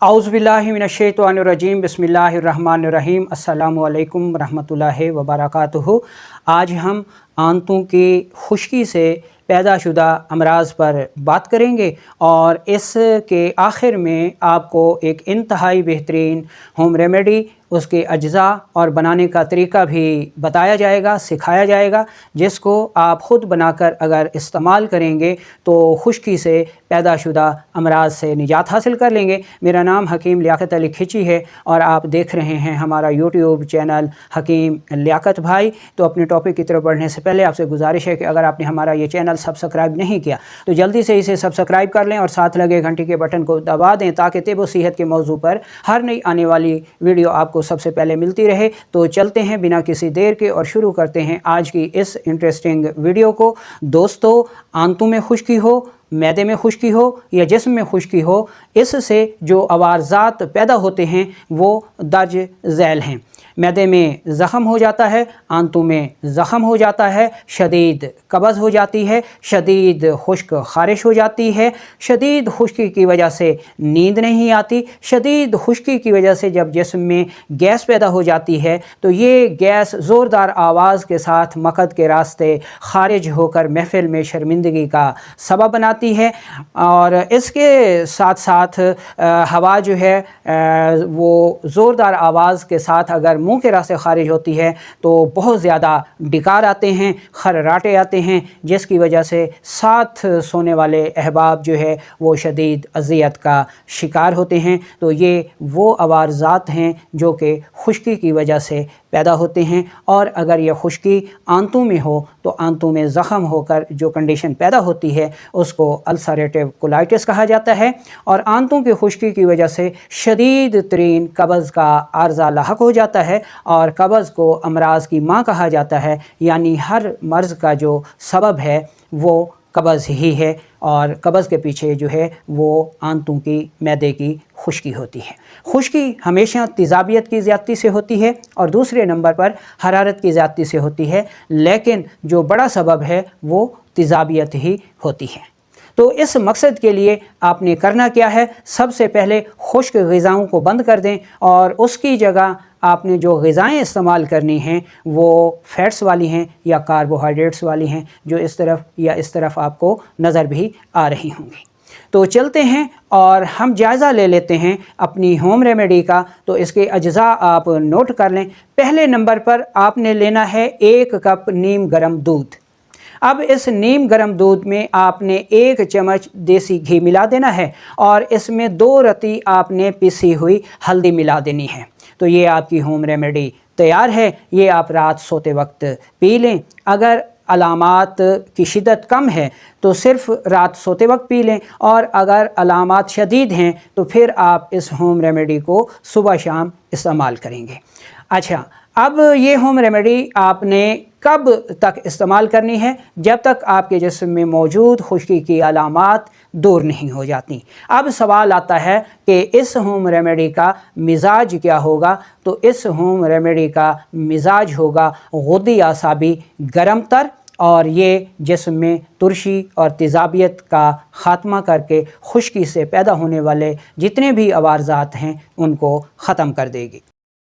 औज़ुबिल्लाहि मिनश्शैतानिर्रजीम बिस्मिल्लाहिर्रहमानिर्रहीम अस्सलामु अलैकुम रहमतुल्लाहि व बरकातुहू। आज हम आंतों की खुश्की से पैदाशुदा अमराज़ पर बात करेंगे और इसके आखिर में आपको एक इंतहाई बेहतरीन होम रेमेडी, उसके अज्ज़ा और बनाने का तरीका भी बताया जाएगा, सिखाया जाएगा, जिसको आप ख़ुद बनाकर अगर इस्तेमाल करेंगे तो खुश्की से पैदाशुदा अमराज़ से निजात हासिल कर लेंगे। मेरा नाम हकीम लियाकत अली खिची है और आप देख रहे हैं हमारा यूट्यूब चैनल हकीम लियाकत भाई। तो अपने टॉपिक की तरफ बढ़ने से पहले आपसे गुजारिश है कि अगर आपने हमारा ये चैनल सब्सक्राइब नहीं किया तो जल्दी से इसे सब्सक्राइब कर लें और साथ लगे घंटी के बटन को दबा दें ताकि तिब व सेहत के मौजू पर हर नई आने वाली वीडियो आपको सबसे पहले मिलती रहे। तो चलते हैं बिना किसी देर के और शुरू करते हैं आज की इस इंटरेस्टिंग वीडियो को। दोस्तों, आंतों में खुश्की हो, मैदे में खुश्की हो या जिस्म में खुश्की हो, इससे जो अवारज़ात पैदा होते हैं वो दर्ज झैल हैं। मैदे में ज़ख़म हो जाता है, आंतों में ज़ख़म हो जाता है, शदीद कब्ज़ हो जाती है, शदीद खुश्क ख़ारिश हो जाती है, शदीद खुश्की की वजह से नींद नहीं आती, शदीद खुश्की की वजह से जब जिस्म में गैस पैदा हो जाती है तो ये गैस ज़ोरदार आवाज़ के साथ मक़द के रास्ते ख़ारिज होकर महफ़िल में शर्मिंदगी का सबब बनाती है। और इसके साथ साथ हवा जो है वो ज़ोरदार आवाज़ के साथ अगर मुंह के रास्ते ख़ारिज होती है तो बहुत ज़्यादा डिकार आते हैं, खर्राटे आते हैं, जिसकी वजह से साथ सोने वाले अहबाब जो है वो शदीद अज़ियत का शिकार होते हैं। तो ये वो अवारज़ात हैं जो कि खुश्की की वजह से पैदा होते हैं। और अगर यह खुश्की आंतों में हो तो आंतों में ज़ख़म होकर जो कंडीशन पैदा होती है उसको अल्सरेटिव कोलाइटिस कहा जाता है। और आंतों की खुश्की की वजह से शदीद तरीन कब्ज़ का आर्ज़ा लाहक हो जाता है और कब्ज़ को अमराज़ की माँ कहा जाता है, यानी हर मर्ज़ का जो सबब है वो कब्ज़ ही है और कब्ज़ के पीछे जो है वो आंतों की मैदे की खुश्की होती है। खुश्की हमेशा तेज़ाबियत की ज़्यादती से होती है और दूसरे नंबर पर हरारत की ज़्यादती से होती है, लेकिन जो बड़ा सबब है वो तेज़ाबियत ही होती है। तो इस मकसद के लिए आपने करना क्या है, सबसे पहले खुश्क ग़िज़ाओं को बंद कर दें और उसकी जगह आपने जो ग़िज़ाएँ इस्तेमाल करनी हैं वो फ़ैट्स वाली हैं या कार्बोहाइड्रेट्स वाली हैं, जो इस तरफ या इस तरफ आपको नज़र भी आ रही होंगी। तो चलते हैं और हम जायज़ा ले लेते हैं अपनी होम रेमेडी का। तो इसके अज्ज़ा आप नोट कर लें। पहले नंबर पर आपने लेना है 1 कप नीम गर्म दूध। अब इस नीम गर्म दूध में आपने 1 चम्मच देसी घी मिला देना है और इसमें 2 रत्ती आपने पिसी हुई हल्दी मिला देनी है। तो ये आपकी होम रेमेडी तैयार है। ये आप रात सोते वक्त पी लें। अगर अलामात की शिद्दत कम है तो सिर्फ़ रात सोते वक्त पी लें और अगर अलामात शदीद हैं तो फिर आप इस होम रेमेडी को सुबह शाम इस्तेमाल करेंगे। अच्छा, अब ये होम रेमेडी आपने कब तक इस्तेमाल करनी है? जब तक आपके जिस्म में मौजूद खुश्की की अलामात दूर नहीं हो जाती। अब सवाल आता है कि इस होम रेमेडी का मिजाज क्या होगा? तो इस होम रेमेडी का मिजाज होगा गुद्दी आसाबी गरम तर, और ये जिस्म में तुर्शी और तेज़ाबियत का ख़ात्मा करके खुश्की से पैदा होने वाले जितने भी अवारज़ात हैं उनको ख़त्म कर देगी।